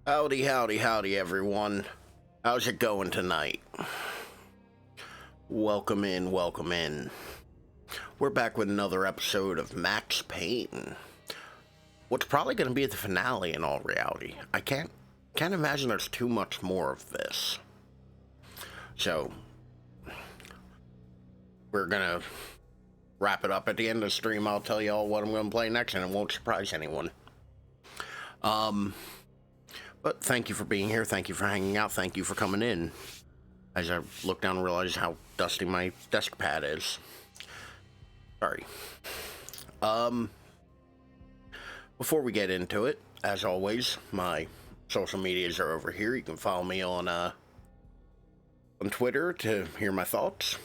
Howdy, howdy, howdy, everyone. How's it going tonight? Welcome in, welcome in. We're back with another episode of Max Payne. What's probably going to be the finale in all reality. I can't imagine there's too much more of this. So, we're going to wrap it up at the end of the stream. I'll tell you all what I'm going to play next, and it won't surprise anyone. But thank you for being here. Thank you for hanging out. Thank you for coming in. As I look down and realize how dusty my desk pad is. Sorry. Before we get into it, as always, my social medias are over here. You can follow me on Twitter to hear my thoughts.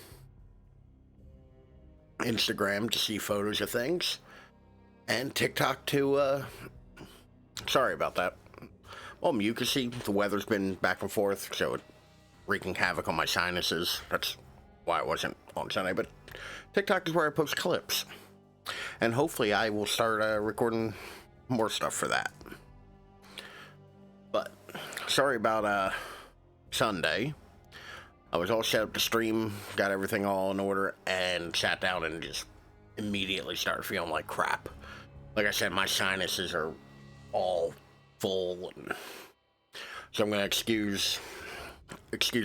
Instagram to see photos of things. And TikTok to, sorry about that. Well, mucusy, the weather's been back and forth, so it's wreaking havoc on my sinuses. That's why I wasn't on Sunday, but TikTok is where I post clips. And hopefully I will start recording more stuff for that. But, sorry about Sunday. I was all set up to stream, got everything all in order, and sat down and just immediately started feeling like crap. Like I said, my sinuses are all full, and so I'm gonna excuse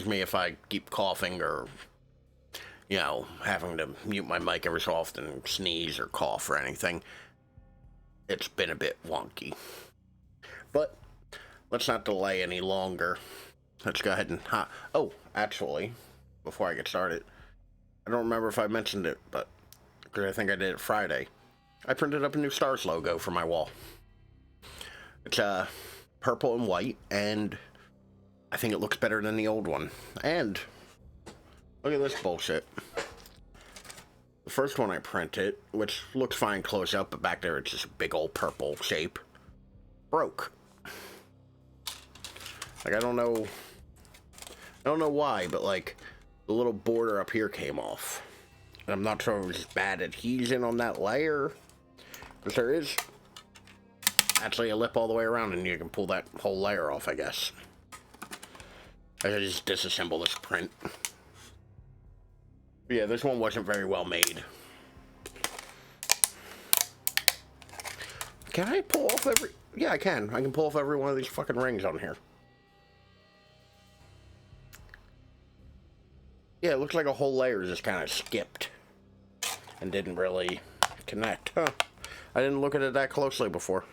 me if I keep coughing or, you know, having to mute my mic every so often, sneeze or cough or anything. It's been a bit wonky, but let's not delay any longer. Let's go ahead and oh, actually, before I get started, I don't remember if I mentioned it, but because I think I did it Friday, I printed up a new Stars logo for my wall. It's purple and white, and I think it looks better than the old one. And look at this bullshit. The first one I printed, which looks fine close up, but back there it's just a big old purple shape, broke. Like, I don't know why, but like the little border up here came off. And I'm not sure if it was just bad adhesion on that layer, because there is actually a lip all the way around, and you can pull that whole layer off, I guess. I just disassemble this print. But yeah, this one wasn't very well made. Can I pull off every... Yeah, I can. I can pull off every one of these fucking rings on here. Yeah, it looks like a whole layer just kind of skipped and didn't really connect. Huh. I didn't look at it that closely before.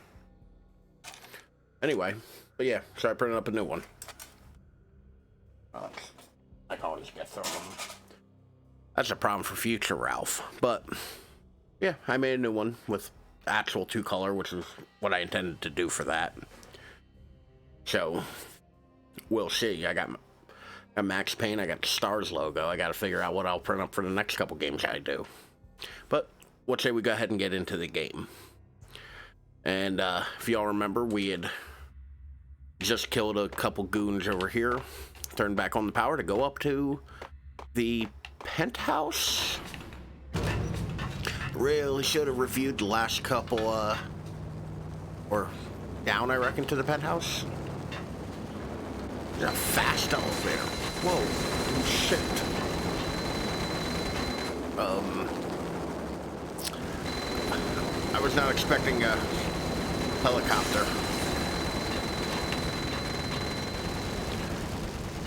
Anyway, but yeah, so I printed up a new one. I can always get through them. That's a problem for future Ralph. But yeah, I made a new one with actual 2-color, which is what I intended to do for that. So we'll see. I got Max Payne. I got the Stars logo. I got to figure out what I'll print up for the next couple games I do. But let's say we go ahead and get into the game. And if y'all remember, we had just killed a couple goons over here, turned back on the power to go up to the penthouse. Really should have reviewed the last couple, or down, I reckon, to the penthouse. There's a fast elevator. Whoa, shit. I was not expecting a helicopter.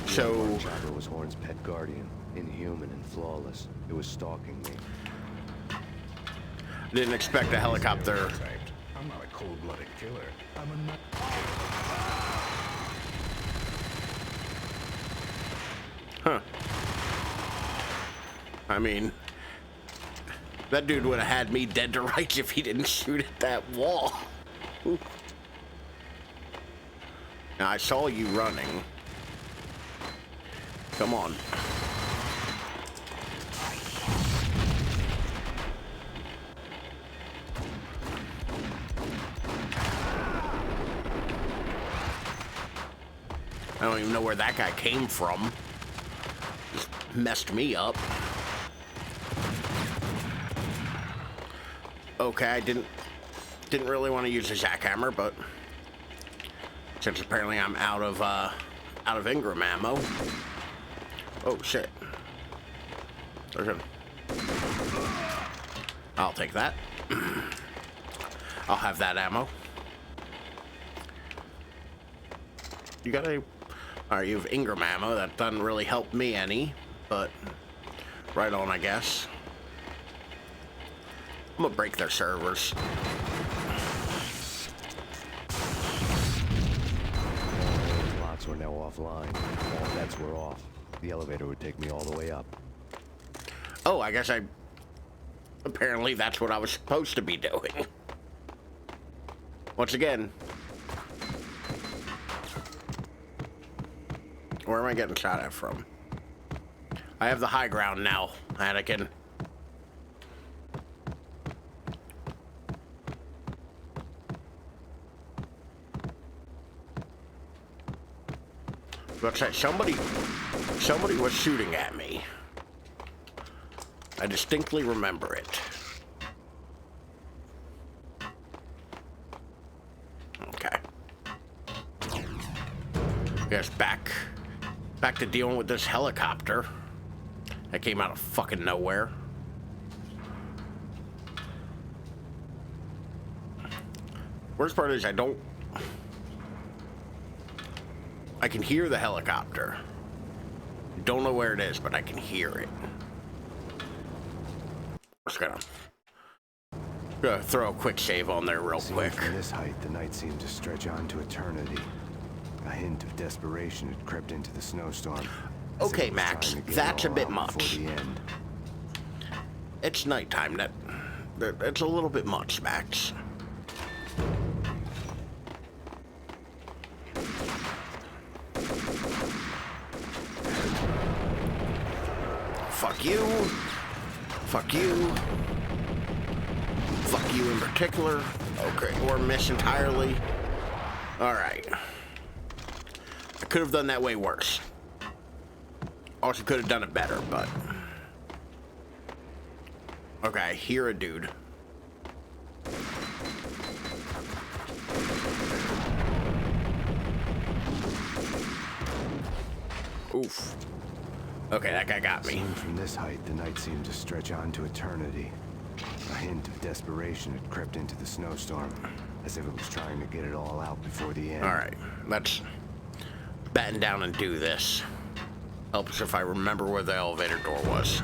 So Chopper was Horn's pet guardian, inhuman and flawless. It was stalking me. Didn't expect a helicopter. I'm not a cold-blooded killer. I'm a Huh. I mean, that dude would have had me dead to rights if he didn't shoot at that wall. Ooh. Now, I saw you running. Come on. I don't even know where that guy came from. Just messed me up. Okay, I didn't really want to use a jackhammer, but Since apparently I'm out of Ingram ammo. Oh shit. Okay. I'll take that. I'll have that ammo. You got a... Alright, you have Ingram ammo. That doesn't really help me any, but right on, I guess. I'm gonna break their servers. Lots were now offline. All bets were off. The elevator would take me all the way up. Oh, I guess apparently that's what I was supposed to be doing. Once again. Where am I getting shot at from? I have the high ground now, Anakin. Let's say somebody was shooting at me. I distinctly remember it. Okay. Yes, back to dealing with this helicopter that came out of fucking nowhere. Worst part is I can hear the helicopter. Don't know where it is, but I can hear it. Just gonna throw a quick save on there real quick. From this height, the night seemed to stretch on to eternity. A hint of desperation had crept into the snowstorm. Okay, Max, that's a bit much. The end. It's nighttime. That's a little bit much, Max. Fuck you. Fuck you. Fuck you in particular. Okay, or miss entirely. Alright. I could have done that way worse. Also could have done it better, but... Okay, I hear a dude. Oof. Okay, that guy got me. Seen from this height, the night seemed to stretch on to eternity. A hint of desperation had crept into the snowstorm, as if it was trying to get it all out before the end. Alright, let's batten down and do this. Helps if I remember where the elevator door was.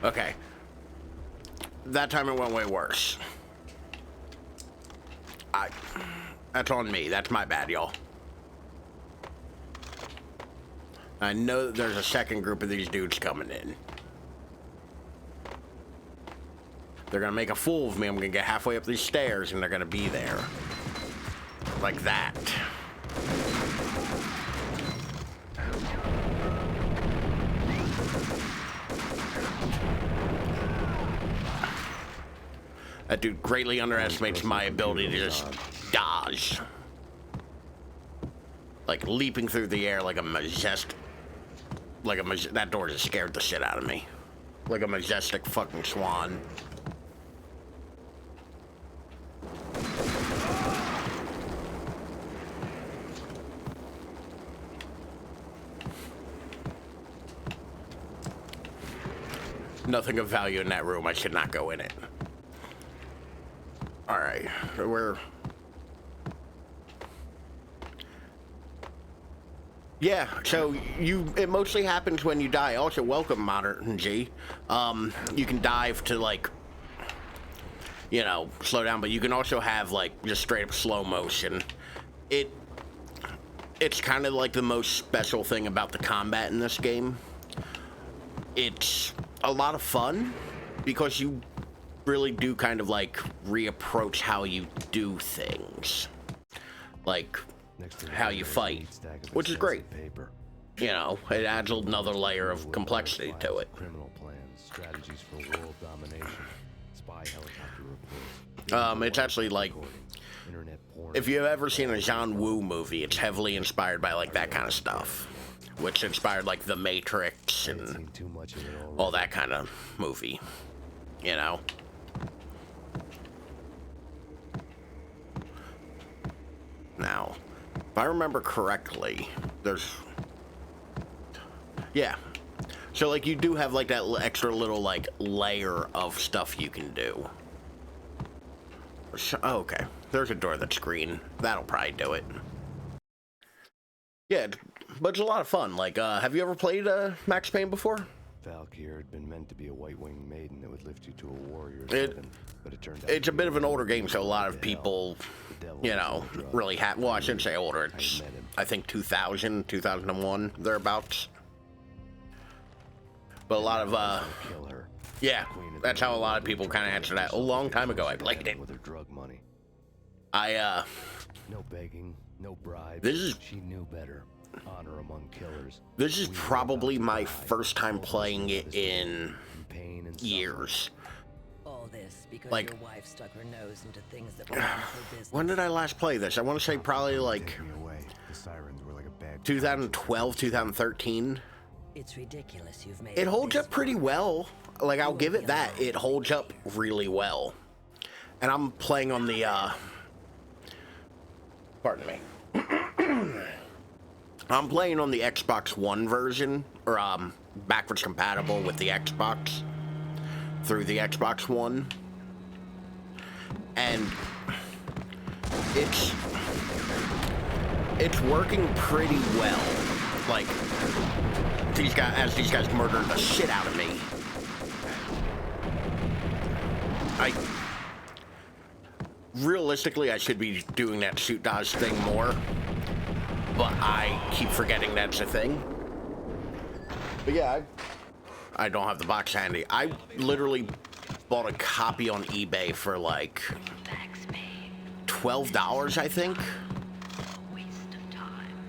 Okay. That time it went way worse. That's on me. That's my bad, y'all. I know that there's a second group of these dudes coming in. They're gonna make a fool of me. I'm gonna get halfway up these stairs and they're gonna be there. Like that. That dude greatly underestimates my ability to just dodge. Like leaping through the air like a majestic... that door just scared the shit out of me. Like a majestic fucking swan. Nothing of value in that room. I should not go in it. Alright, we're... Yeah, so it mostly happens when you die. Also, welcome, Modern G. You can dive to, like, you know, slow down, but you can also have, like, just straight up slow motion. It's kind of like the most special thing about the combat in this game. It's a lot of fun because you really do kind of like reapproach how you do things, like how you fight, which is great. You know, it adds another layer of complexity to it. Criminal plans, strategies for world domination, spy helicopter It's actually like, if you've ever seen a John Woo movie, it's heavily inspired by like that kind of stuff, which inspired like The Matrix and all that kind of movie, you know. Now, if I remember correctly, yeah. So, like, you do have, like, that extra little, like, layer of stuff you can do. Oh, okay. There's a door that's green. That'll probably do it. Yeah, but it's a lot of fun. Like, have you ever played Max Payne before? Valkyr had been meant to be a white-winged maiden that would lift you to a warrior's heaven, but it turned out it's a bit of an older game, so a lot of people, you know, really have... Well, I shouldn't say older. It's, I think, 2000, 2001, thereabouts. But a lot of, yeah, that's how a lot of people kind of answer that. A long time ago, I played it. With her drug money. No begging, no bribes. She knew better. Honor among killers. This is probably my first time playing it in years. All this because like, your wife stuck her nose into things that were none of her business. When did I last play this? I want to say probably like 2012, 2013. It's ridiculous you've made it holds up pretty well. Like, I'll give it that. It holds up really well. And I'm playing on the, pardon me. I'm playing on the Xbox One version, or, backwards compatible with the Xbox, through the Xbox One. And it's working pretty well. Like, these guys murdered the shit out of me. Realistically, I should be doing that shoot dodge thing more, but I keep forgetting that's a thing. But yeah, I don't have the box handy. I literally bought a copy on eBay for like $12, I think.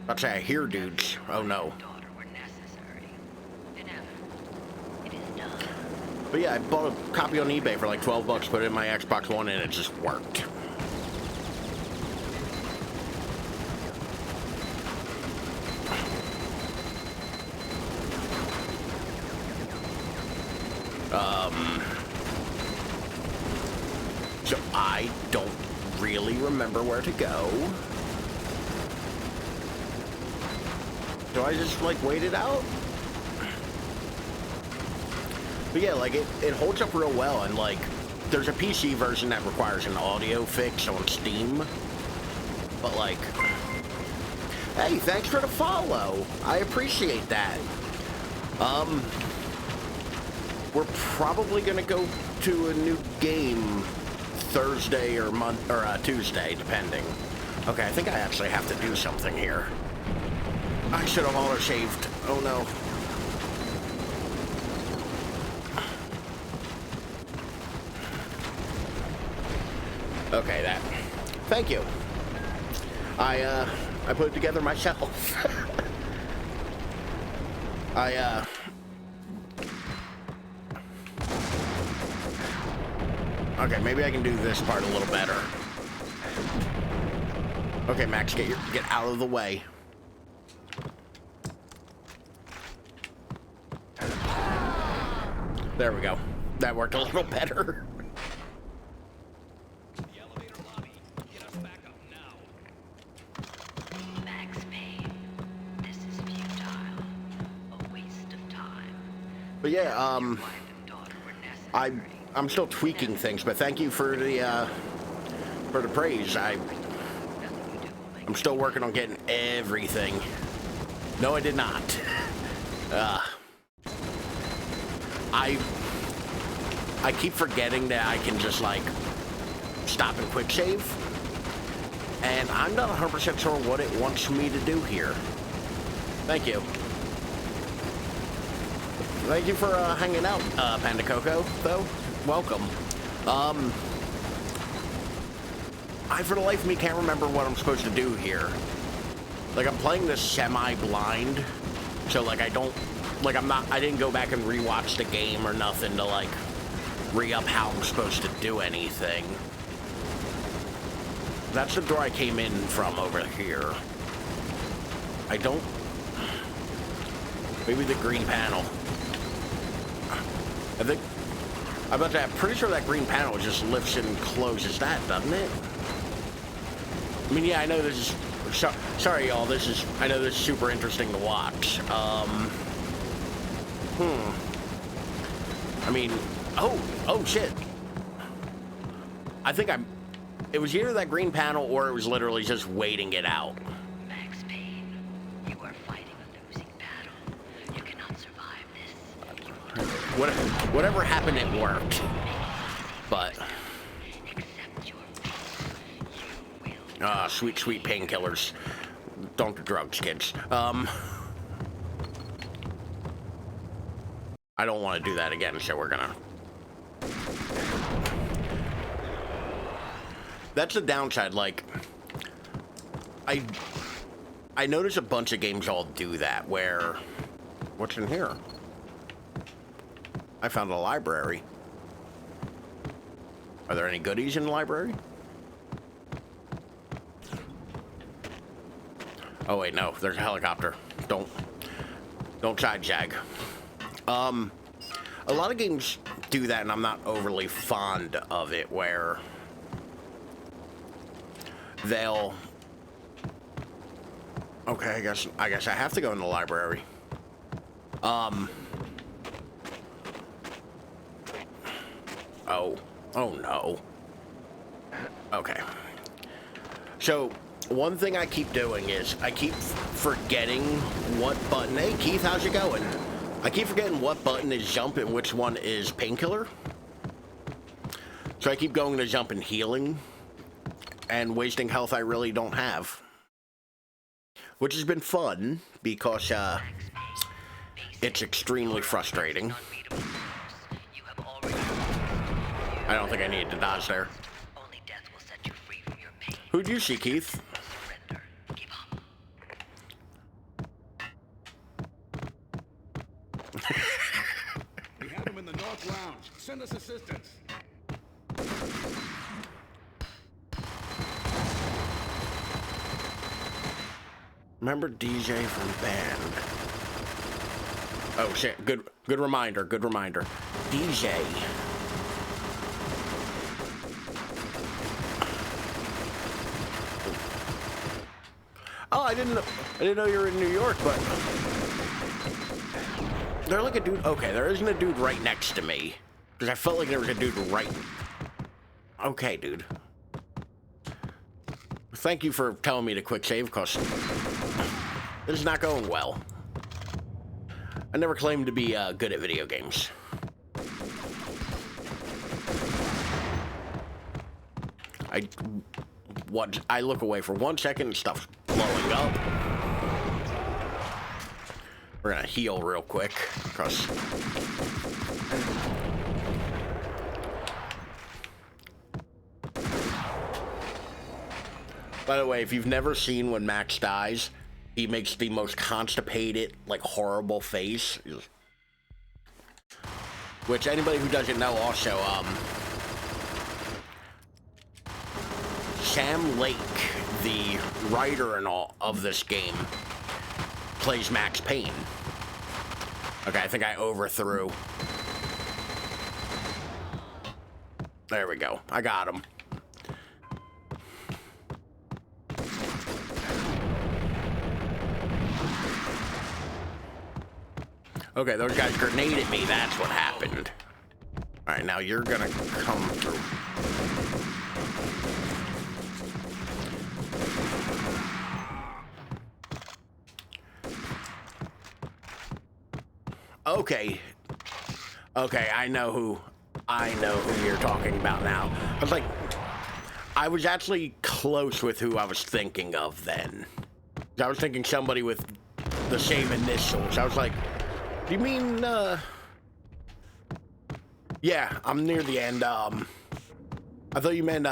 I'd say I hear dudes. Oh no. But yeah, I bought a copy on eBay for like 12 bucks, put it in my Xbox One, and it just worked. So I don't really remember where to go. Do I just, like, wait it out? But yeah, like, it holds up real well, and, like, there's a PC version that requires an audio fix on Steam. But, like, hey, thanks for the follow. I appreciate that. We're probably gonna go to a new game Thursday or Tuesday, depending. Okay, I think I actually have to do something here. I should have auto-shaved. Oh no. Okay, that. Thank you. I put it together myself. Okay, maybe I can do this part a little better. Okay, Max, get out of the way. There we go. That worked a little better. The elevator lobby. Get us back up now. Max Payne. This is futile. A waste of time. But yeah, I'm still tweaking things, but thank you for the praise. I'm still working on getting everything. No, I did not. I keep forgetting that I can just, like, stop and quick save. And I'm not 100% sure what it wants me to do here. Thank you. Thank you for hanging out, Panda Coco, though. Welcome. I, for the life of me, can't remember what I'm supposed to do here. Like, I'm playing this semi-blind, so, like, I didn't go back and rewatch the game or nothing to, like, re-up how I'm supposed to do anything. That's the door I came in from over here. I don't... Maybe the green panel. I think... I'm pretty sure that green panel just lifts and closes that, doesn't it? I mean, yeah, I know this is... Sorry, y'all. I know this is super interesting to watch. I mean... Oh, shit. I think it was either that green panel or it was literally just waiting it out. Max Payne, you are fighting a losing battle. You cannot survive this. Whatever happened, it worked. But... Accept your fate. You will. Sweet, sweet painkillers. Don't do drugs, kids. I don't want to do that again, so we're gonna... That's the downside, like... I notice a bunch of games all do that, where... What's in here? I found a library. Are there any goodies in the library? Oh wait, no, there's a helicopter. Don't side jag. A lot of games do that, and I'm not overly fond of it, where they'll... Okay, I guess I have to go in the library. Oh no. Okay. So, one thing I keep doing is I keep forgetting what button... Hey, Keith, how's it going? I keep forgetting what button is jump and which one is painkiller. So I keep going to jump and healing and wasting health I really don't have. Which has been fun because it's extremely frustrating. I don't think I needed to dodge there. Only death will set you free from your pain. Who'd you see, Keith? Surrender. Give up. We have him in the North Lounge. Send us assistance. Remember DJ from band. Oh shit, good reminder, good reminder. DJ. Oh, I didn't know you were in New York, but there's like a dude. Okay, there isn't a dude right next to me because I felt like there was a dude right. Okay, dude. Thank you for telling me to quick save, because this is not going well. I never claimed to be good at video games. I look away for 1 second and stuff's blowing up. We're gonna heal real quick, because... By the way, if you've never seen when Max dies, he makes the most constipated, like, horrible face. Which, anybody who doesn't know also, Sam Lake, the writer and all of this game, plays Max Payne. Okay, I think I overthrew. There we go. I got him. Okay, those guys grenaded me. That's what happened. All right, now you're gonna come through. Okay. Okay, I know who you're talking about now. I was actually close with who I was thinking of then. I was thinking somebody with the same initials. I was like, do you mean, yeah, I'm near the end. I thought you meant,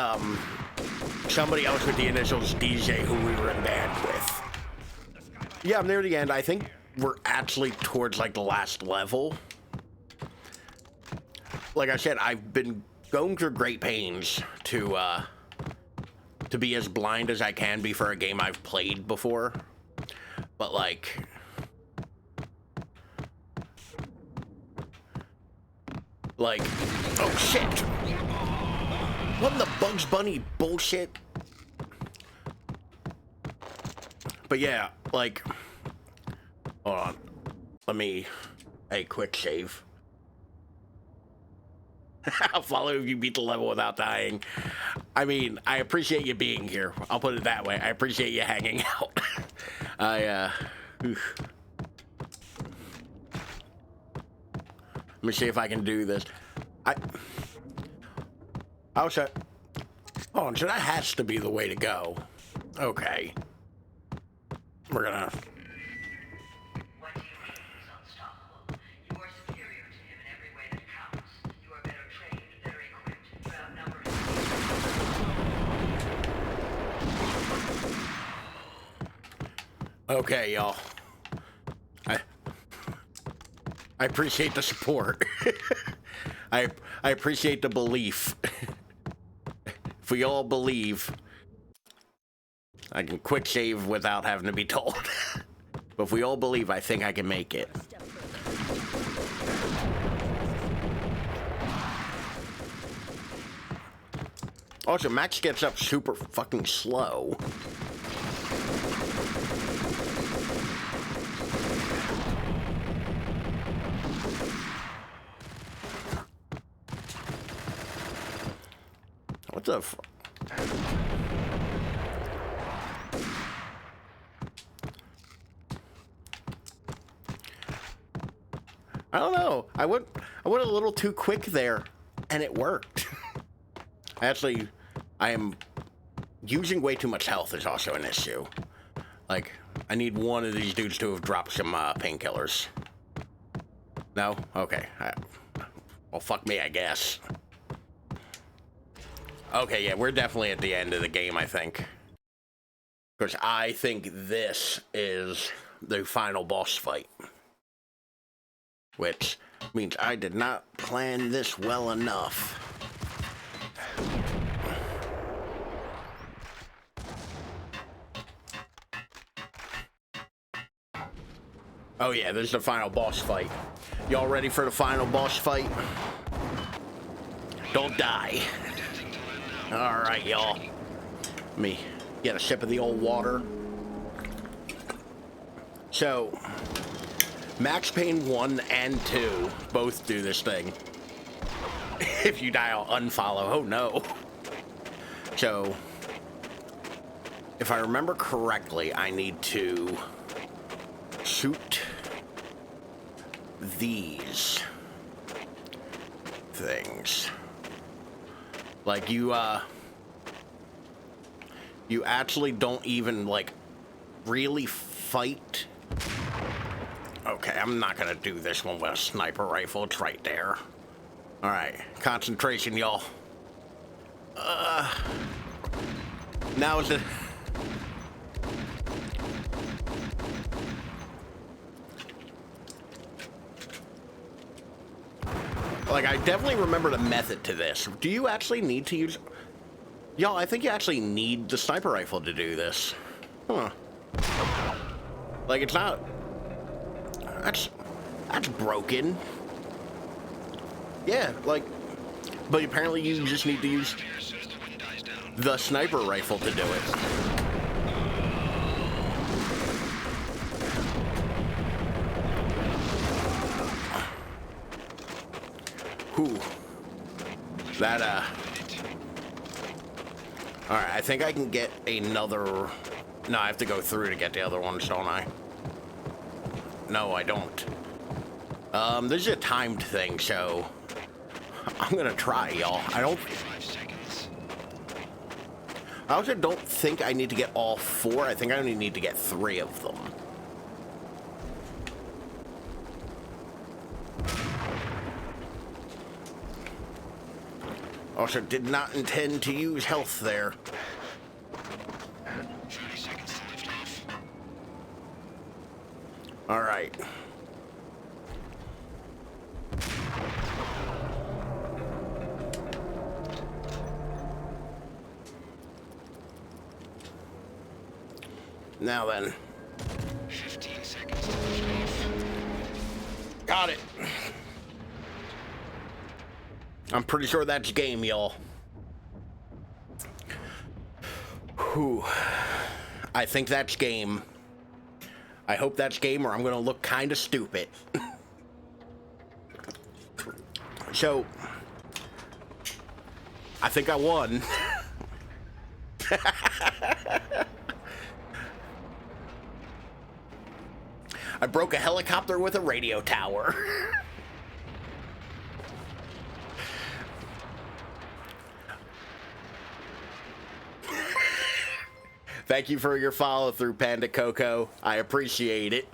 somebody else with the initials DJ who we were in band with. Yeah, I'm near the end. I think we're actually towards, like, the last level. like I said, I've been going through great pains to be as blind as I can be for a game I've played before. But like, oh shit! What in the Bugs Bunny bullshit? But yeah, like, hold on. Let me, a quick save. I'll follow if you beat the level without dying. I mean, I appreciate you being here. I'll put it that way. I appreciate you hanging out. Oof. Let me see if I can do this. Also, oh, so that has to be the way to go. Okay. We're gonna... What do you mean he's unstoppable? You are superior to him in every way that counts. You are better trained, better equipped. You outnumber him. Okay, y'all. I appreciate the support. I appreciate the belief. If we all believe, I can quick save without having to be told. But if we all believe, I think I can make it. Also, Max gets up super fucking slow. What the f... I don't know. I went a little too quick there, and it worked. Actually, I am using way too much health is also an issue. Like, I need one of these dudes to have dropped some painkillers. No? Okay. Well, fuck me, I guess. Okay, yeah, we're definitely at the end of the game, I think. Because I think this is the final boss fight. Which means I did not plan this well enough. Oh yeah, this is the final boss fight. Y'all ready for the final boss fight? Don't die. Alright, y'all. Let me get a sip of the old water. So, Max Payne 1 and 2 both do this thing. If you die, I'll unfollow. Oh no. So, if I remember correctly, I need to shoot these things. Like, you actually don't even, like, really fight. Okay, I'm not gonna do this one with a sniper rifle. It's right there. Alright, concentration, y'all. Now is it... Like, I definitely remember the method to this. Do you actually need to use... Y'all, I think you actually need the sniper rifle to do this. Huh. Like, it's not... That's broken. Yeah, like... But apparently you just need to use the sniper rifle to do it. Whew. That, Alright, I think I can get another... No, I have to go through to get the other ones, don't I? No, I don't. This is a timed thing, so... I'm gonna try, y'all. I also don't think I need to get all 4. I think I only need to get 3 of them. Also, did not intend to use health there. All right. Now then. 15 seconds to push off. Got it. I'm pretty sure that's game, y'all. Whew. I think that's game. I hope that's game or I'm gonna look kinda stupid. So, I think I won. I broke a helicopter with a radio tower. Thank you for your follow through, Panda Coco. I appreciate it.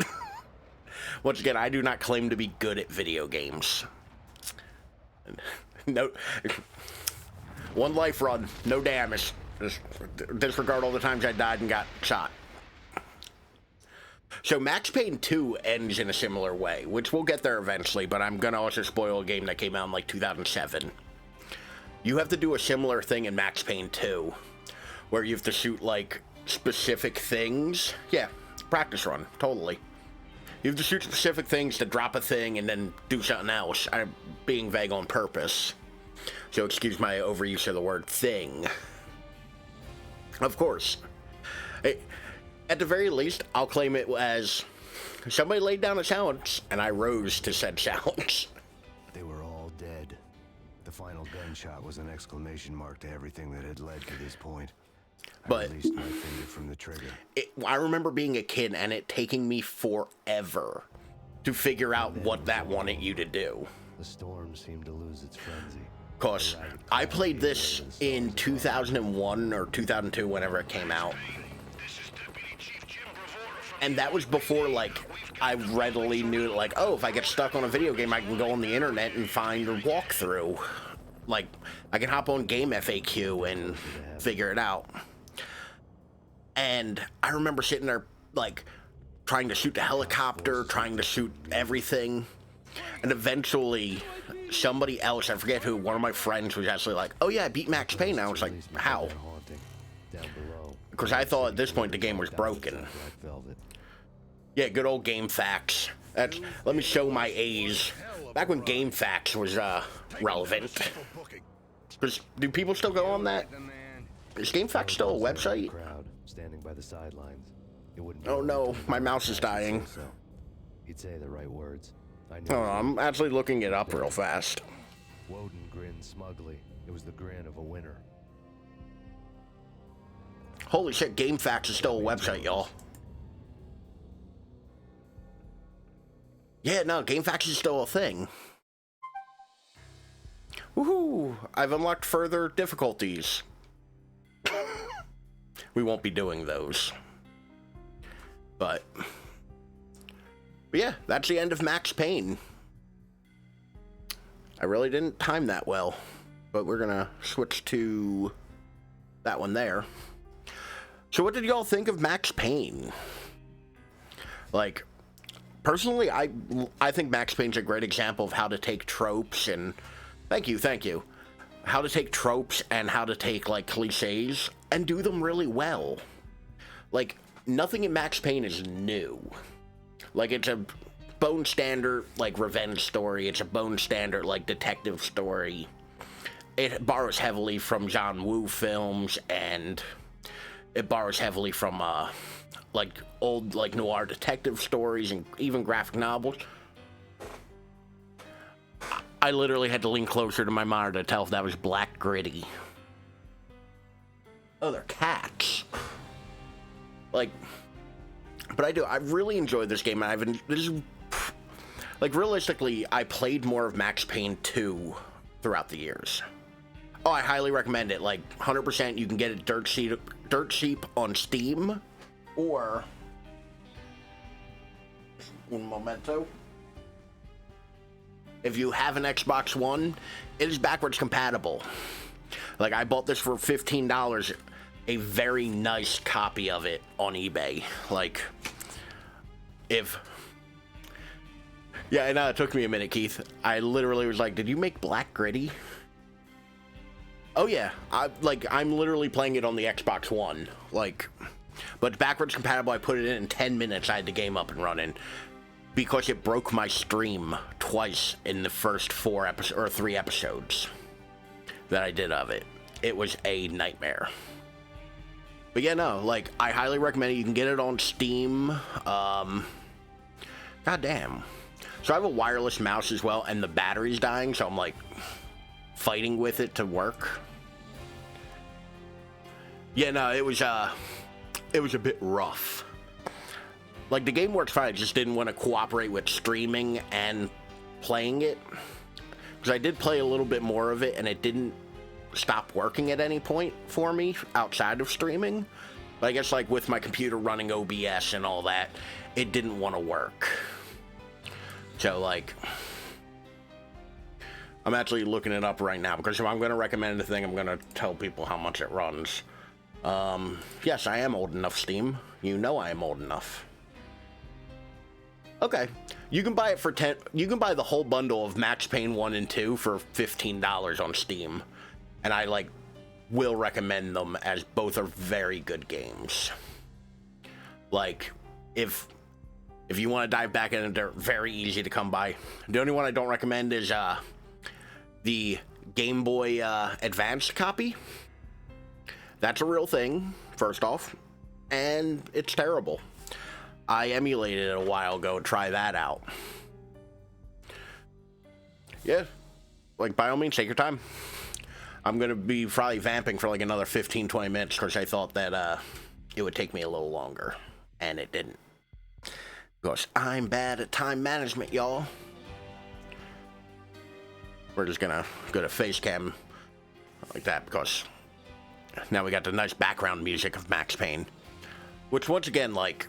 Once again, I do not claim to be good at video games. No, one life run, no damage. Just disregard all the times I died and got shot. So Max Payne 2 ends in a similar way, which we'll get there eventually, but I'm gonna also spoil a game that came out in like 2007. You have to do a similar thing in Max Payne 2, where you have to shoot like specific things. Yeah, practice run, totally. You have to shoot specific things to drop a thing and then do something else. I'm being vague on purpose, so excuse my overuse of the word thing. Of course. At the very least, I'll claim it as somebody laid down a challenge, and I rose to said challenge. They were all dead. The final gunshot was an exclamation mark to everything that had led to this point. But I released my finger from the trigger. I remember being a kid and it taking me forever to figure out what that wanted you to do. The storm seemed to lose its frenzy. Cause I played this in 2001 or 2002, whenever it came out. And that was before, like, I readily knew, like, oh, if I get stuck on a video game, I can go on the internet and find a walkthrough. Like, I can hop on Game FAQ and figure it out. And I remember sitting there, like, trying to shoot the helicopter, trying to shoot everything. And eventually, somebody else, I forget who, one of my friends was actually like, oh yeah, I beat Max Payne. I was like, how? Because I thought at this point the game was broken. Yeah, good old Game Facts. Let me show my A's. Back when Game Facts was relevant. Because do people still go on that? Is Game Facts still a website? Standing by the sidelines. Oh no, my mouse is dying. He'd say the right words. Oh, I'm actually looking it up real fast. Woden grinned smugly. It was the grin of a winner. Holy shit, Game Facts is still a website, y'all. Yeah, no, Game Facts is still a thing. Woohoo! I've unlocked further difficulties. We won't be doing those. But yeah, that's the end of Max Payne. I really didn't time that well, but we're gonna switch to that one there. So what did y'all think of Max Payne? Like, personally, I think Max Payne's a great example of how to take tropes and... Thank you. How to take tropes and how to take, like, cliches and do them really well. Like, nothing in Max Payne is new. Like, it's a bone standard, like, revenge story. It's a bone standard, like, detective story. It borrows heavily from John Woo films, and it borrows heavily from, like, old, like, noir detective stories and even graphic novels. I literally had to lean closer to my monitor to tell if that was black gritty. Oh, they're cats. Like, but I really enjoyed this game. Like, realistically, I played more of Max Payne 2 throughout the years. Oh, I highly recommend it. Like, 100%, you can get it dirt cheap on Steam, or un momento. If you have an Xbox One, it is backwards compatible. Like, I bought this for $15, a very nice copy of it on eBay. Like, yeah, I know, it took me a minute, Keith. I literally was like, did you make Black Gritty? Oh yeah, I'm literally playing it on the Xbox One. Like, but it's backwards compatible. I put it in 10 minutes. I had the game up and running because it broke my stream twice in the first 3 episodes that I did of it. It was a nightmare. But yeah, no, like, I highly recommend it. You can get it on Steam. God damn. So I have a wireless mouse as well, and the battery's dying, so I'm like fighting with it to work. Yeah, no, it was a bit rough. Like, the game works fine. I just didn't want to cooperate with streaming and playing it. Because I did play a little bit more of it, and it didn't stop working at any point for me outside of streaming. But I guess, like, with my computer running OBS and all that, it didn't want to work. So, like, I'm actually looking it up right now, because if I'm going to recommend a thing, I'm going to tell people how much it runs. Yes, I am old enough, Steam. You know I am old enough. Okay, you can buy it for you can buy the whole bundle of Max Payne 1 and 2 for $15 on Steam. And I, like, will recommend them, as both are very good games. Like, if you want to dive back in, they're very easy to come by. The only one I don't recommend is the Game Boy Advance copy. That's a real thing, first off, and it's terrible. I emulated it a while ago. Try that out. Yeah, like, by all means, take your time. I'm going to be probably vamping for like another 15-20 minutes because I thought that it would take me a little longer, and it didn't. Because I'm bad at time management, y'all. We're just going to go to face cam like that, because now we got the nice background music of Max Payne. Which, once again, like,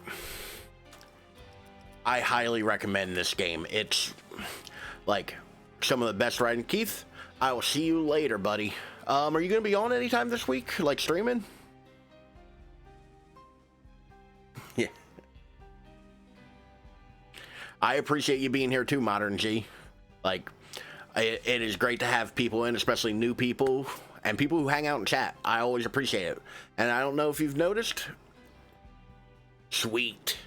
I highly recommend this game. It's, like, some of the best writing. Keith, I will see you later, buddy. Are you going to be on anytime this week? Like, streaming? Yeah. I appreciate you being here too, Modern G. Like, it is great to have people in, especially new people, and people who hang out and chat. I always appreciate it. And I don't know if you've noticed. Sweet.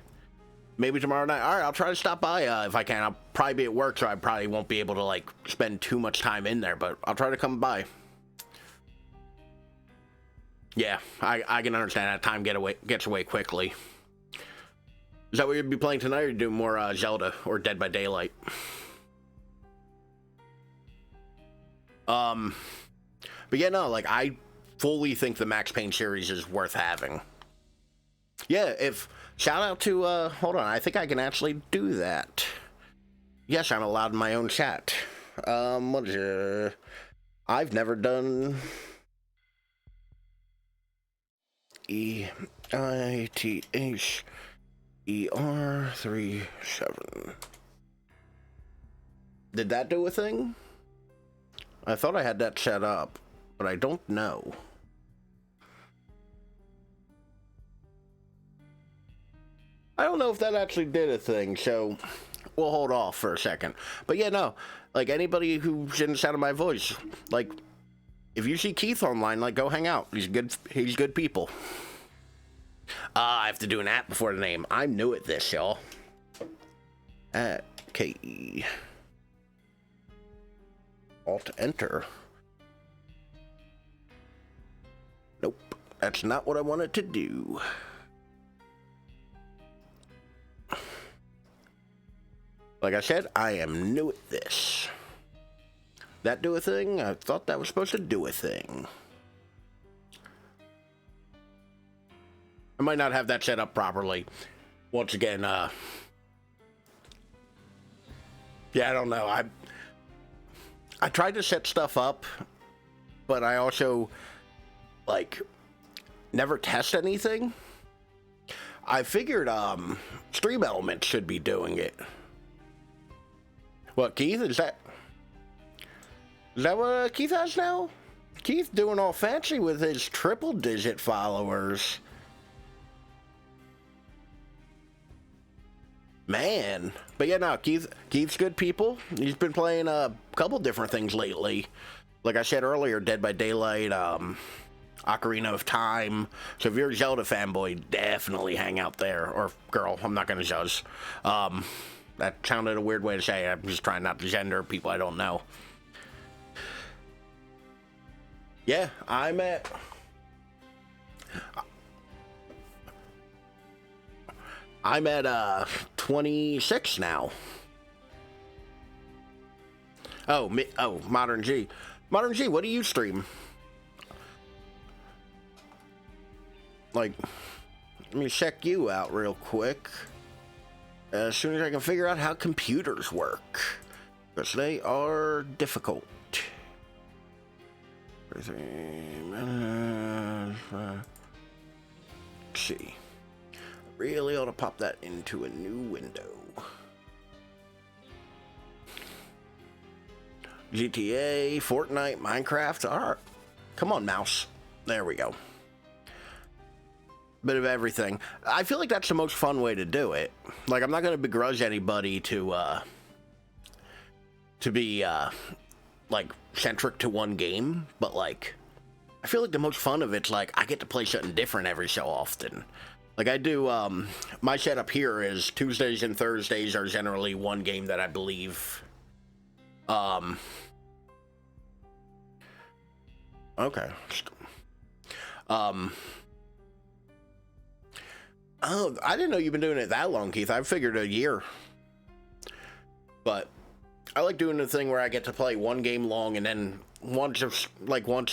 Maybe tomorrow night. All right, I'll try to stop by if I can. I'll probably be at work, so I probably won't be able to, like, spend too much time in there, but I'll try to come by. Yeah, I can understand that time gets away quickly. Is that what you'll be playing tonight, or you do more Zelda or Dead by Daylight? But yeah, no, like, I fully think the Max Payne series is worth having. Yeah, shout out to, hold on, I think I can actually do that. Yes, I'm allowed in my own chat. What is it? I've never done EITHER37. Did that do a thing? I thought I had that set up, but I don't know. I don't know if that actually did a thing, so we'll hold off for a second. But yeah, no, like, anybody who's in the sound of my voice, like, if you see Keith online, like, go hang out. He's good people. I have to do an app before the name. I'm new at this, y'all. K-E. Alt-Enter. Nope, that's not what I wanted to do. Like I said, I am new at this. That do a thing? I thought that was supposed to do a thing. I might not have that set up properly. Once again, yeah, I don't know. I tried to set stuff up, but I also, like, never test anything. I figured, Stream Elements should be doing it. What, Keith? Is that what Keith has now? Keith doing all fancy with his triple-digit followers. Man. But yeah, no, Keith's good people. He's been playing a couple different things lately. Like I said earlier, Dead by Daylight, Ocarina of Time. So if you're a Zelda fanboy, definitely hang out there. Or girl, I'm not gonna judge. That sounded a weird way to say it. I'm just trying not to gender people I don't know. Yeah, I'm at 26 now. Modern G. Modern G, what do you stream? Like, let me check you out real quick. As soon as I can figure out how computers work. Because they are difficult. Let's see. Really ought to pop that into a new window. GTA, Fortnite, Minecraft. Alright. Come on, mouse. There we go. Bit of everything. I feel like that's the most fun way to do it. Like, I'm not going to begrudge anybody to be, like, centric to one game, but, like, I feel like the most fun of it's, like, I get to play something different every so often. Like, I do, my setup here is Tuesdays and Thursdays are generally one game that I believe, okay. Oh, I didn't know you've been doing it that long, Keith. I figured a year. But I like doing the thing where I get to play one game long, and then once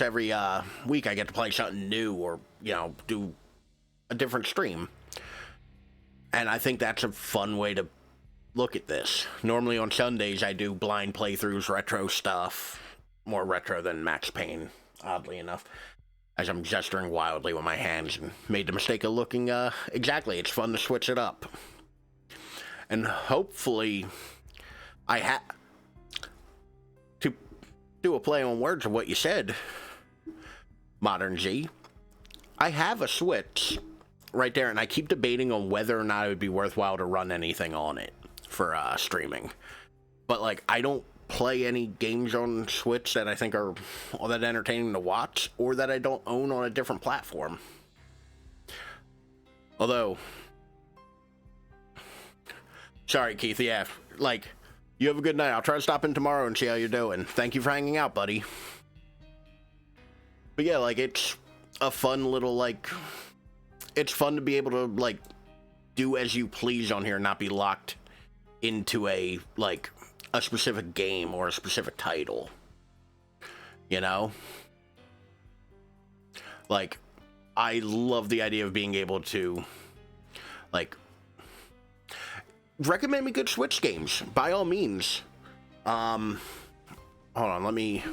every week I get to play something new, or, you know, do a different stream. And I think that's a fun way to look at this. Normally on Sundays I do blind playthroughs, retro stuff. More retro than Max Payne, oddly enough. As I'm gesturing wildly with my hands and made the mistake of looking, exactly, it's fun to switch it up. And hopefully, to do a play on words of what you said, Modern G, I have a Switch right there, and I keep debating on whether or not it would be worthwhile to run anything on it for streaming. But, like, I don't play any games on Switch that I think are all that entertaining to watch, or that I don't own on a different platform. Although, sorry, Keith, yeah, like, you have a good night. I'll try to stop in tomorrow and see how you're doing. Thank you for hanging out, buddy. But yeah, like, it's a fun little, like, it's fun to be able to, like, do as you please on here and not be locked into a, like, a specific game or a specific title, you know? Like, I love the idea of being able to, like, recommend me good Switch games, by all means. Hold on, let me,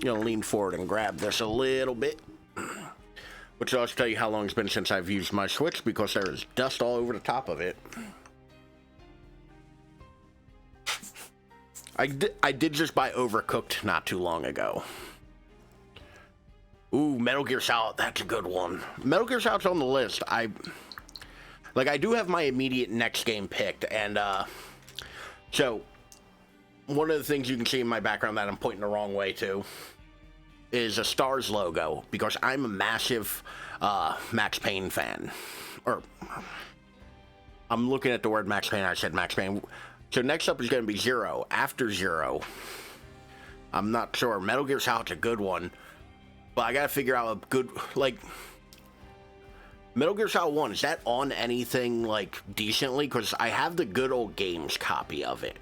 lean forward and grab this a little bit, which will also tell you how long it's been since I've used my Switch, because there is dust all over the top of it. I did just buy Overcooked not too long ago. Ooh, Metal Gear Solid, that's a good one. Metal Gear Solid's on the list. I do have my immediate next game picked, and, so, one of the things you can see in my background that I'm pointing the wrong way to is a Stars logo, because I'm a massive, Max Payne fan. Or, I'm looking at the word Max Payne, I said Max Payne. So next up is going to be Zero. After Zero, I'm not sure. Metal Gear Solid's a good one, but I got to figure out a good, like, Metal Gear Solid 1, is that on anything, like, decently? Because I have the Good Old Games copy of it,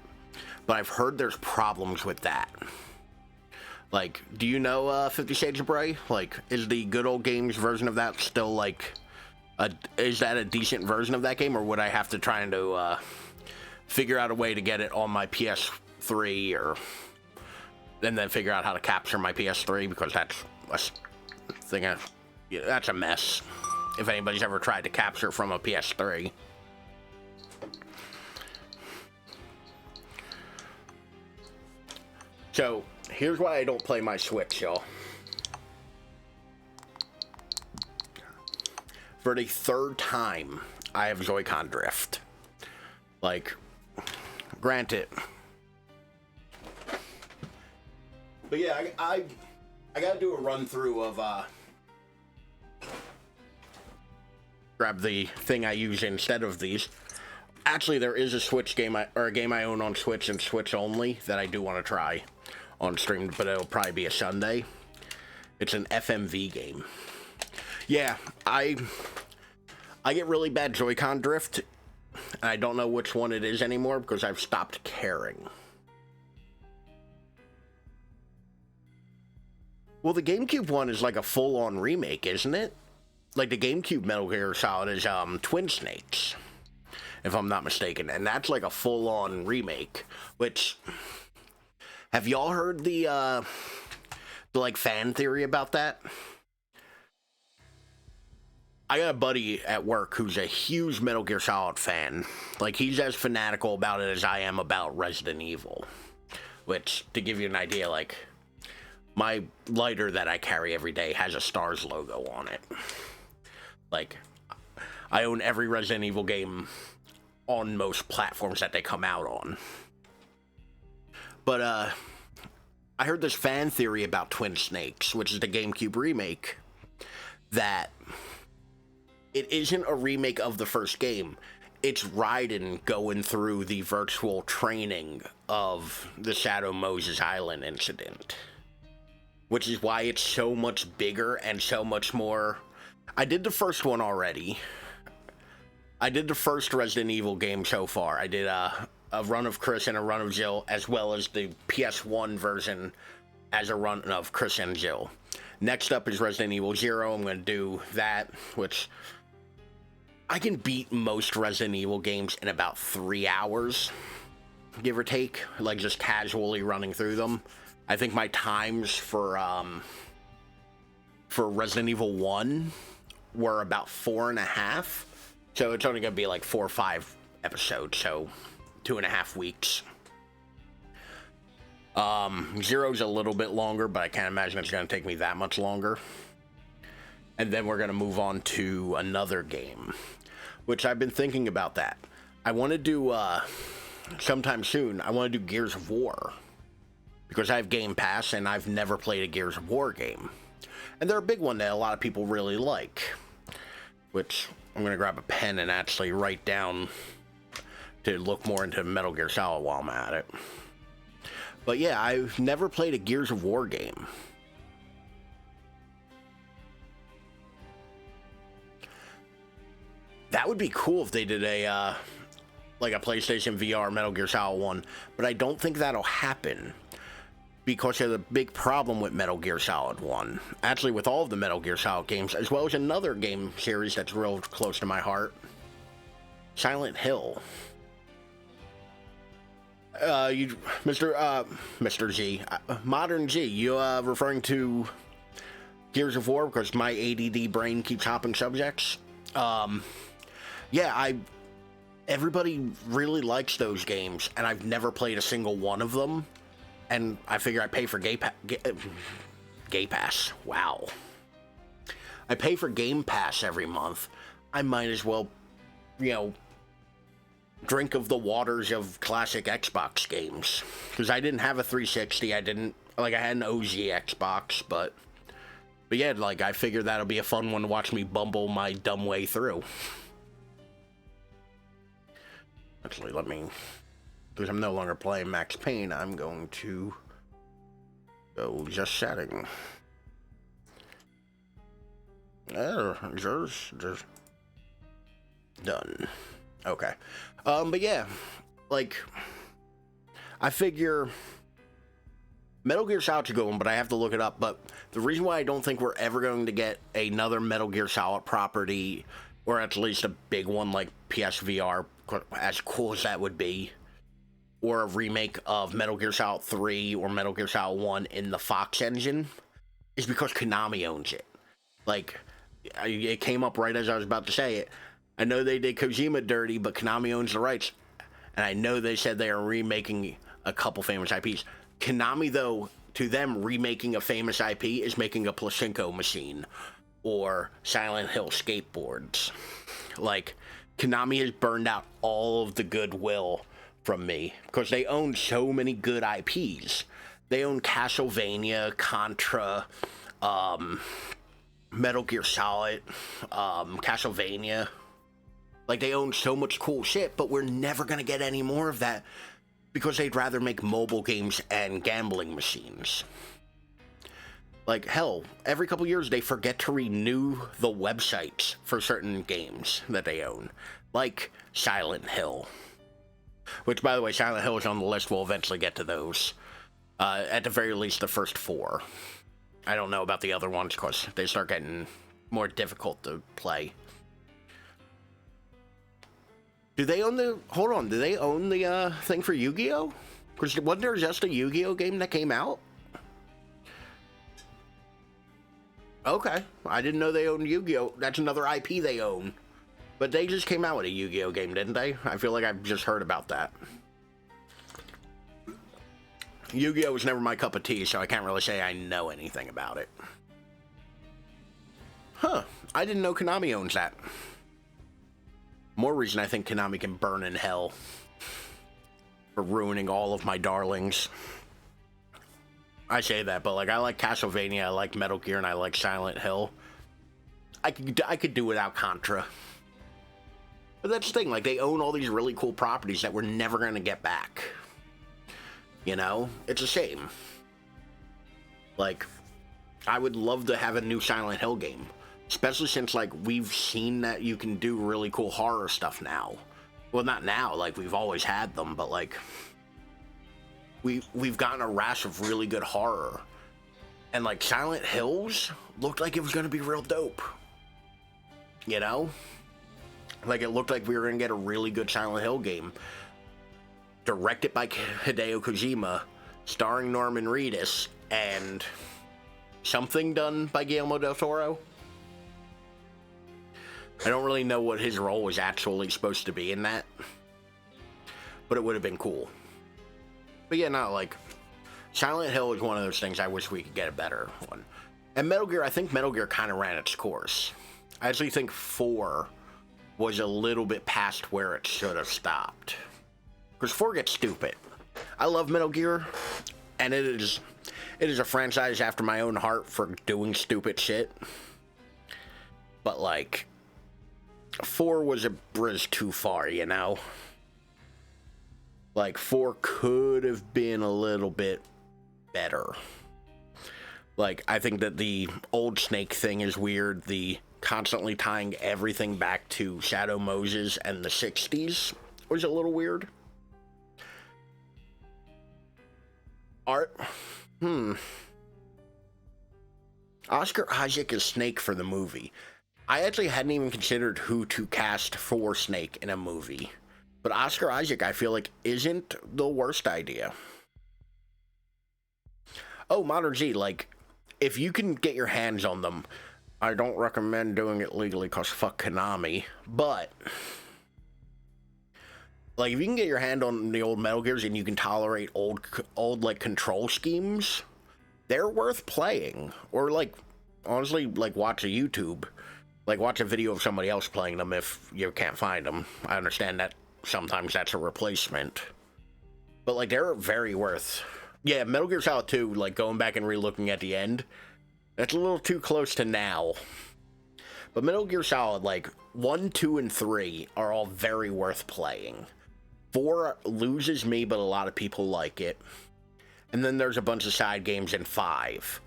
but I've heard there's problems with that. Like, do you know 50 Shades of Grey? Like, is the Good Old Games version of that still, like, is that a decent version of that game, or would I have to try and figure out a way to get it on my PS3, and then figure out how to capture my PS3, because that's a thing. That's a mess. If anybody's ever tried to capture from a PS3. So here's why I don't play my Switch, y'all. For the third time, I have Joy-Con drift. Like, granted. But yeah, I gotta do a run through of grab the thing I use instead of these. Actually, there is a Switch game, or a game I own on Switch and Switch only that I do want to try on stream, but it'll probably be a Sunday. It's an FMV game. Yeah, I get really bad Joy-Con drift, and I don't know which one it is anymore because I've stopped caring. Well, the GameCube one is like a full-on remake, isn't it? Like, the GameCube Metal Gear Solid is Twin Snakes, if I'm not mistaken, and that's like a full-on remake, which... Have y'all heard the like, fan theory about that? I got a buddy at work who's a huge Metal Gear Solid fan. Like, he's as fanatical about it as I am about Resident Evil. Which, to give you an idea, like, my lighter that I carry every day has a Stars logo on it. Like, I own every Resident Evil game on most platforms that they come out on. But, I heard this fan theory about Twin Snakes, which is the GameCube remake, that it isn't a remake of the first game. It's Raiden going through the virtual training of the Shadow Moses Island incident. Which is why it's so much bigger and so much more... I did the first one already. I did the first Resident Evil game so far. I did a run of Chris and a run of Jill, as well as the PS1 version as a run of Chris and Jill. Next up is Resident Evil 0. I'm going to do that, which I can beat most Resident Evil games in about 3 hours, give or take, like just casually running through them. I think my times for Resident Evil 1 were about 4.5, so it's only going to be like 4 or 5 episodes, so 2.5 weeks. 0's a little bit longer, but I can't imagine it's going to take me that much longer. And then we're going to move on to another game, which I've been thinking about that. I want to do, sometime soon, I want to do Gears of War. Because I have Game Pass, and I've never played a Gears of War game. And they're a big one that a lot of people really like. Which, I'm going to grab a pen and actually write down to look more into Metal Gear Solid while I'm at it. But yeah, I've never played a Gears of War game. That would be cool if they did a, like a PlayStation VR Metal Gear Solid 1. But I don't think that'll happen. Because of the big problem with Metal Gear Solid 1. Actually, with all of the Metal Gear Solid games, as well as another game series that's real close to my heart. Silent Hill. Mr. G, Modern G, you referring to Gears of War because my ADD brain keeps hopping subjects? Yeah, everybody really likes those games, and I've never played a single one of them, and I figure I pay for Gay Pass. Wow. I pay for Game Pass every month. I might as well, you know, drink of the waters of classic Xbox games. Because I didn't have a 360, I had an OG Xbox, but yeah, like, I figured that'll be a fun one to watch me bumble my dumb way through. Actually, because I'm no longer playing Max Payne, I'm going to go just setting. There, just done. Okay. But yeah, like, I figure Metal Gear Solid's a good one, but I have to look it up. But the reason why I don't think we're ever going to get another Metal Gear Solid property, or at least a big one like PSVR, as cool as that would be, or a remake of Metal Gear Solid 3 or Metal Gear Solid 1 in the Fox engine, is because Konami owns it. Like, it came up right as I was about to say it. I know they did Kojima dirty, but Konami owns the rights. And I know they said they are remaking a couple famous IPs. Konami, though, to them, remaking a famous IP is making a Pachinko machine or Silent Hill skateboards. Like, Konami has burned out all of the goodwill from me because they own so many good IPs. They own Castlevania, Contra, Metal Gear Solid, Castlevania. Like, they own so much cool shit, but we're never gonna get any more of that because they'd rather make mobile games and gambling machines. Like, hell, every couple years they forget to renew the websites for certain games that they own. Like Silent Hill. Which, by the way, Silent Hill is on the list. We'll eventually get to those. At the very least, the first 4. I don't know about the other ones because they start getting more difficult to play. Do they own the... Hold on, do they own the thing for Yu-Gi-Oh? Because wasn't there just a Yu-Gi-Oh game that came out? Okay, I didn't know they owned Yu-Gi-Oh! That's another IP they own. But they just came out with a Yu-Gi-Oh game, didn't they? I feel like I've just heard about that. Yu-Gi-Oh was never my cup of tea, so I can't really say I know anything about it. Huh, I didn't know Konami owns that. More reason I think Konami can burn in hell for ruining all of my darlings. I say that, but like I like Castlevania, I like Metal Gear, and I like Silent Hill. I could do without Contra. But that's the thing, like they own all these really cool properties that we're never gonna get back. You know? It's a shame. Like, I would love to have a new Silent Hill game. Especially since, like, we've seen that you can do really cool horror stuff now. Well, not now, like, we've always had them, but, like, we've gotten a rash of really good horror. And, like, Silent Hills looked like it was gonna be real dope. You know? Like, it looked like we were gonna get a really good Silent Hill game. Directed by Hideo Kojima, starring Norman Reedus, and something done by Guillermo del Toro. I don't really know what his role was actually supposed to be in that, but it would have been cool. But yeah, not like Silent Hill is one of those things I wish we could get a better one. And Metal Gear, I think Metal Gear kind of ran its course. I actually think 4 was a little bit past where it should have stopped. Because 4 gets stupid. I love Metal Gear, and it is a franchise after my own heart for doing stupid shit. But like, 4 was a bridge too far, you know? Like, 4 could have been a little bit better. Like, I think that the old Snake thing is weird. The constantly tying everything back to Shadow Moses and the 60s was a little weird. Oscar Isaac is Snake for the movie. I actually hadn't even considered who to cast for Snake in a movie. But Oscar Isaac, I feel like, isn't the worst idea. Oh, Modern Z, like, if you can get your hands on them, I don't recommend doing it legally because fuck Konami, but like, if you can get your hand on the old Metal Gears and you can tolerate old like control schemes, they're worth playing. Or like, honestly, like watch a YouTube, like watch a video of somebody else playing them if you can't find them. I understand that sometimes that's a replacement, but like they're very worth. Yeah, Metal Gear Solid 2, like going back and re-looking at the end, that's a little too close to now. But Metal Gear Solid, like 1, 2, and 3 are all very worth playing. 4 loses me, but a lot of people like it. And then there's a bunch of side games in 5.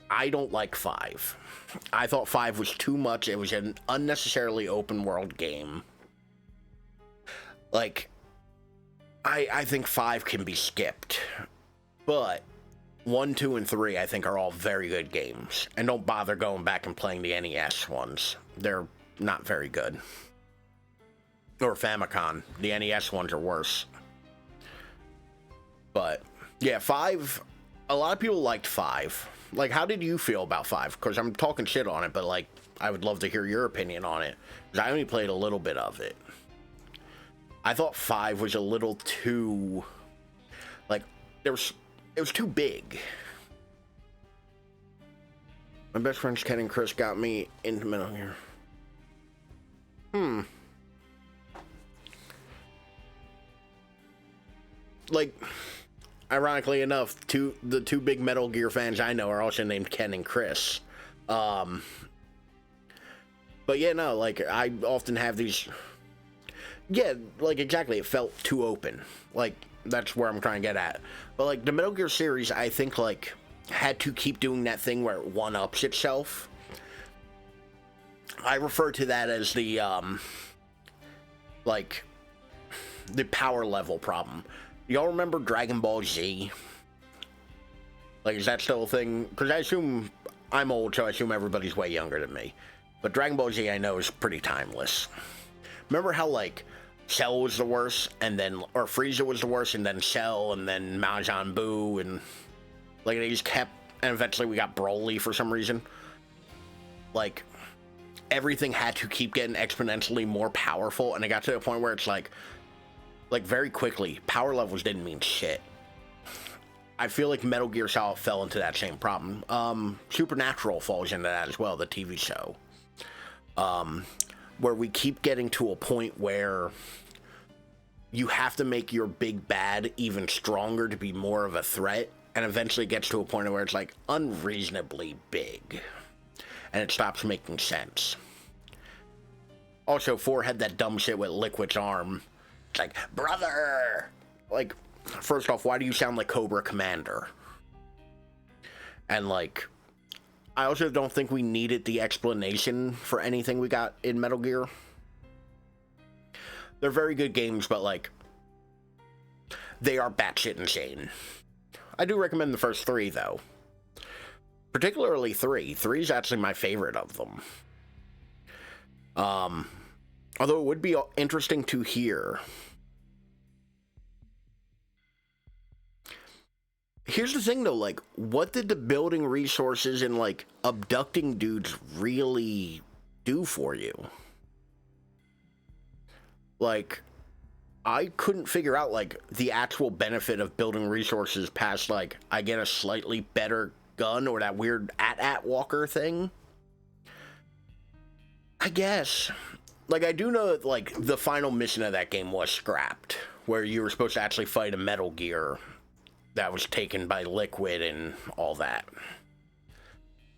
I don't like 5. I thought 5 was too much. It was an unnecessarily open world game. Like, I think 5 can be skipped. But 1, 2, and 3 I think are all very good games. And don't bother going back and playing the NES ones. They're not very good. Or Famicom. The NES ones are worse. But yeah, 5, a lot of people liked 5. Like, how did you feel about 5? Because I'm talking shit on it, but like, I would love to hear your opinion on it. Because I only played a little bit of it. I thought 5 was a little too, like, it was too big. My best friends Ken and Chris got me into Metal Gear. Like, ironically enough, the two big Metal Gear fans I know are also named Ken and Chris. But yeah, no, like, I often have these... Yeah, like, exactly, it felt too open. Like, that's where I'm trying to get at. But, like, the Metal Gear series, I think, like, had to keep doing that thing where it one-ups itself. I refer to that as the, like, the power level problem. Y'all remember Dragon Ball Z? Like, is that still a thing? Because I assume I'm old, so I assume everybody's way younger than me. But Dragon Ball Z, I know, is pretty timeless. Remember how, like, Cell was the worst, and then, or Frieza was the worst, and then Cell, and then Majin Buu, and, like, they just kept, and eventually we got Broly for some reason. Like, everything had to keep getting exponentially more powerful, and it got to the point where it's like, very quickly, power levels didn't mean shit. I feel like Metal Gear Solid fell into that same problem. Supernatural falls into that as well, the TV show. Where we keep getting to a point where you have to make your big bad even stronger to be more of a threat, and eventually gets to a point where it's like unreasonably big, and it stops making sense. Also, 4 had that dumb shit with Liquid's arm. It's like, brother! Like, first off, why do you sound like Cobra Commander? And, like, I also don't think we needed the explanation for anything we got in Metal Gear. They're very good games, but, like, they are batshit insane. I do recommend the first 3, though. Particularly 3. 3 is actually my favorite of them. Although it would be interesting to hear. Here's the thing, though, like, what did the building resources and, like, abducting dudes really do for you? Like, I couldn't figure out, like, the actual benefit of building resources past, like, I get a slightly better gun or that weird AT-AT walker thing. I guess. Like, I do know that, like, the final mission of that game was scrapped, where you were supposed to actually fight a Metal Gear that was taken by Liquid and all that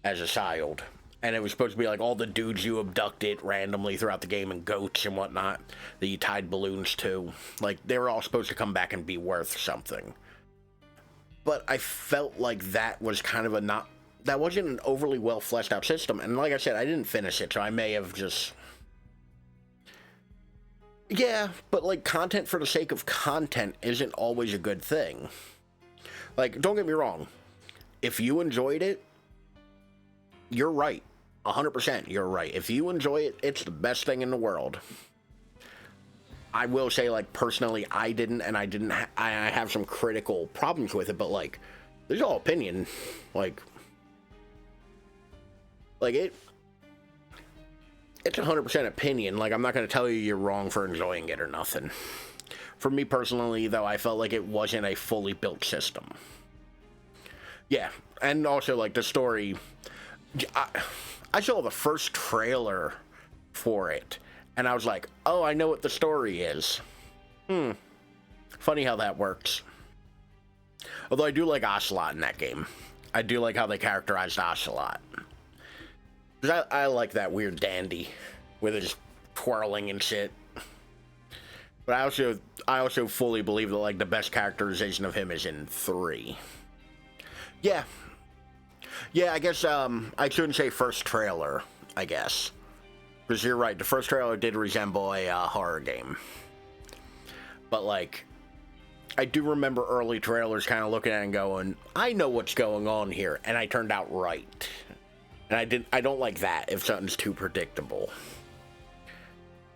as a child. And it was supposed to be like all the dudes you abducted randomly throughout the game and goats and whatnot that you tied balloons to. Like, they were all supposed to come back and be worth something. But I felt like that was kind of that wasn't an overly well fleshed out system. And like I said, I didn't finish it, so I may have just... Yeah, but like, content for the sake of content isn't always a good thing. Like, don't get me wrong. If you enjoyed it, you're right. 100% you're right. If you enjoy it, it's the best thing in the world. I will say, like, personally, I didn't, and I have some critical problems with it, but, like, there's all opinion. Like it's 100% opinion. Like, I'm not going to tell you you're wrong for enjoying it or nothing. For me personally, though, I felt like it wasn't a fully built system. Yeah, and also, like, the story... I saw the first trailer for it, and I was like, oh, I know what the story is. Funny how that works. Although I do like Ocelot in that game. I do like how they characterized Ocelot. Because I like that weird dandy with his twirling and shit. But I also fully believe that, like, the best characterization of him is in 3. Yeah. Yeah, I guess, I shouldn't say first trailer, I guess. Because you're right, the first trailer did resemble a horror game. But, like, I do remember early trailers kind of looking at it and going, I know what's going on here, and I turned out right. And I don't like that if something's too predictable.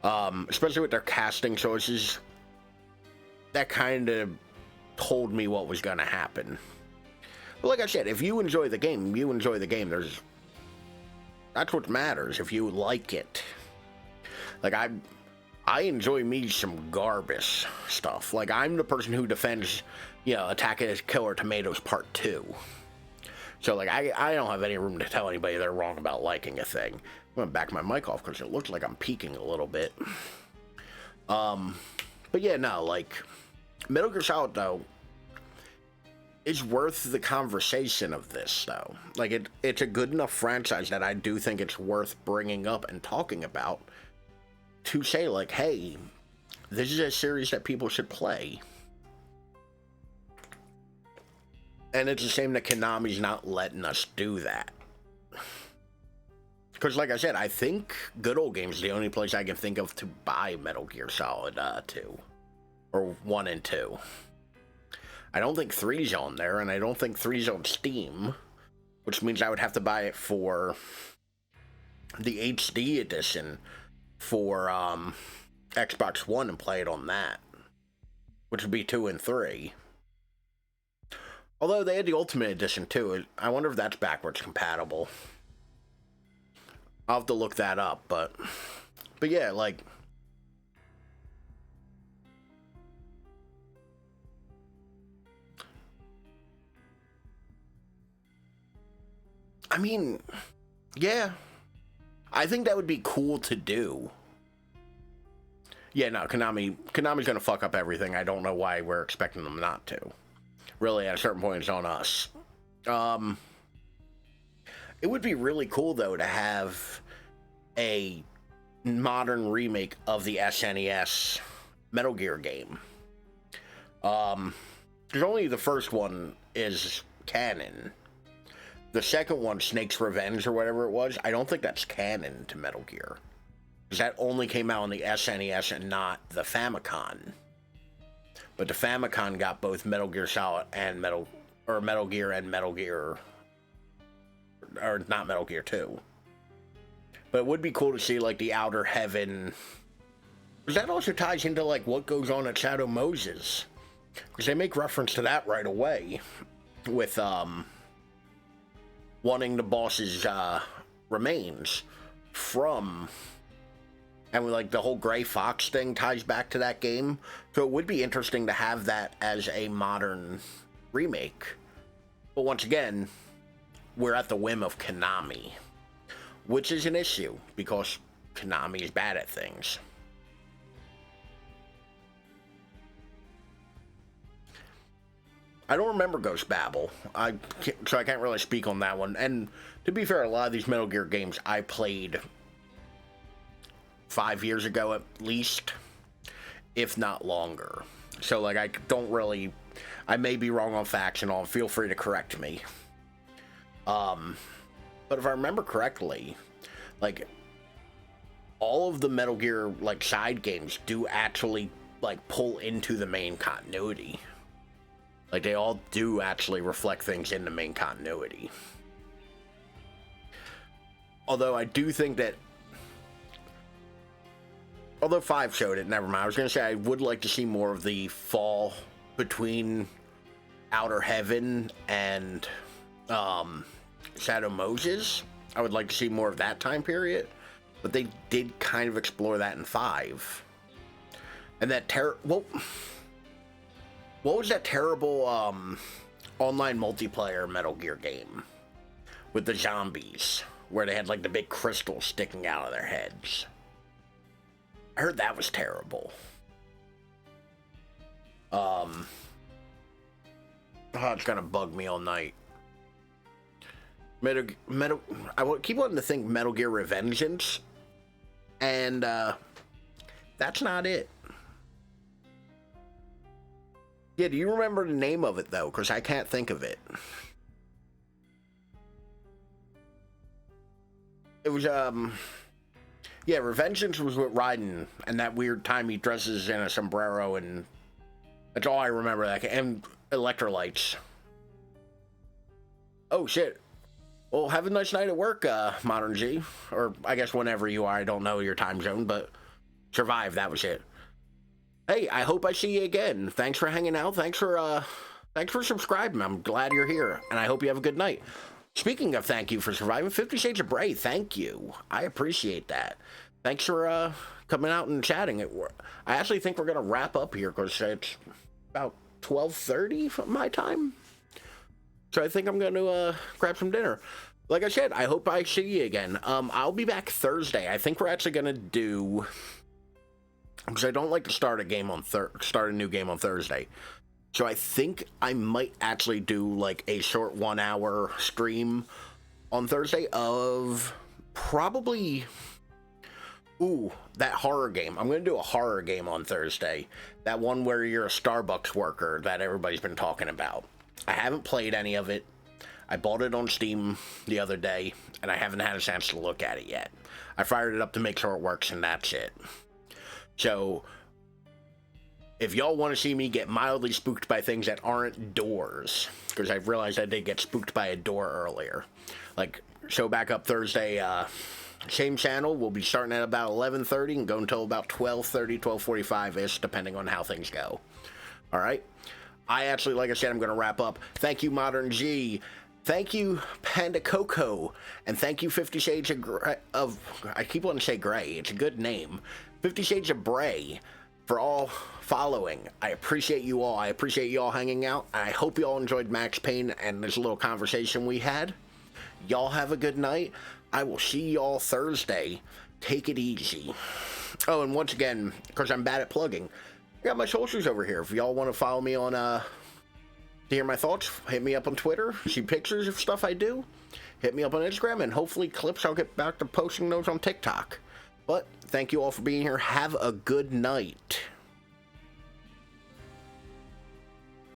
Especially with their casting choices. That kind of told me what was going to happen. But like I said, if you enjoy the game, you enjoy the game. That's what matters, if you like it. Like, I enjoy me some garbage stuff. Like, I'm the person who defends, Attack of the Killer Tomatoes Part 2. So, like, I don't have any room to tell anybody they're wrong about liking a thing. I'm going to back my mic off because it looks like I'm peaking a little bit. But yeah, no, like, Metal Gear Solid, though, is worth the conversation of this, though. Like, it's a good enough franchise that I do think it's worth bringing up and talking about to say, like, hey, this is a series that people should play. And it's a shame that Konami's not letting us do that. Because, like I said, I think Good Old Games is the only place I can think of to buy Metal Gear Solid 2. Or 1 and 2. I don't think 3's on there, and I don't think 3's on Steam. Which means I would have to buy it for the HD edition for Xbox One and play it on that. Which would be 2 and 3. Although they had the Ultimate Edition too. I wonder if that's backwards compatible. I'll have to look that up, but yeah, like, I mean, yeah, I think that would be cool to do. Yeah, no, Konami's gonna fuck up everything. I don't know why we're expecting them not to. Really, at a certain point, it's on us. It would be really cool, though, to have a modern remake of the SNES Metal Gear game. Because only the first one is canon. The second one, Snake's Revenge or whatever it was, I don't think that's canon to Metal Gear. Because that only came out on the SNES and not the Famicom. But the Famicom got both Metal Gear Solid and Metal Gear and Metal Gear, or not Metal Gear 2. But it would be cool to see, like, the Outer Heaven. Because that also ties into, like, what goes on at Shadow Moses. Because they make reference to that right away. With, wanting the boss's, remains from... And, like, the whole Gray Fox thing ties back to that game. So it would be interesting to have that as a modern remake. But once again, we're at the whim of Konami. Which is an issue, because Konami is bad at things. I don't remember Ghost Babel, so I can't really speak on that one. And to be fair, a lot of these Metal Gear games I played 5 years ago at least, if not longer. So, like, I don't really... I may be wrong on facts and all. Feel free to correct me. But if I remember correctly, like, all of the Metal Gear, like, side games do actually, like, pull into the main continuity. Like, they all do actually reflect things in the main continuity. Although I do think that... Although 5 showed it, never mind. I was going to say I would like to see more of the fall between Outer Heaven and Shadow Moses. I would like to see more of that time period. But they did kind of explore that in 5. And that what was that terrible online multiplayer Metal Gear game with the zombies where they had, like, the big crystals sticking out of their heads? I heard that was terrible. It's gonna bug me all night. I keep wanting to think Metal Gear Revengeance, and that's not it. Yeah, do you remember the name of it, though? Because I can't think of it. It was, yeah, Revengeance was with Raiden, and that weird time he dresses in a sombrero, and that's all I remember. And electrolytes. Oh, shit. Well, have a nice night at work, Modern G. Or, I guess whenever you are. I don't know your time zone, but survive, that was it. Hey, I hope I see you again. Thanks for hanging out. Thanks for subscribing. I'm glad you're here, and I hope you have a good night. Speaking of thank you for surviving, 50 Shades of Bray, thank you. I appreciate that. Thanks for coming out and chatting. I actually think we're going to wrap up here because it's about 12:30 my time. So I think I'm going to grab some dinner. Like I said, I hope I see you again. I'll be back Thursday. I think we're actually going to do... Because I don't like to start a new game on Thursday. So I think I might actually do like a short 1 hour stream on Thursday of probably, that horror game. I'm going to do a horror game on Thursday. That one where you're a Starbucks worker that everybody's been talking about. I haven't played any of it. I bought it on Steam the other day, and I haven't had a chance to look at it yet. I fired it up to make sure it works, and that's it. So, if y'all want to see me get mildly spooked by things that aren't doors, because I've realized I did get spooked by a door earlier. Like, show back up Thursday, same channel. We'll be starting at about 11:30 and go until about 12:30, 12:45-ish, depending on how things go. All right? I actually, like I said, I'm going to wrap up. Thank you, Modern G. Thank you, Panda Coco. And thank you, 50 Shades of I keep wanting to say Gray. It's a good name. 50 Shades of Bray, for all following. I appreciate you all. I appreciate you all hanging out. I hope you all enjoyed Max Payne and this little conversation we had. Y'all have a good night. I will see y'all Thursday. Take it easy. Oh, and once again, because I'm bad at plugging, I got my socials over here. If y'all want to follow me on, to hear my thoughts, hit me up on Twitter. See pictures of stuff I do. Hit me up on Instagram, and hopefully clips. I'll get back to posting those on TikTok. But thank you all for being here. Have a good night.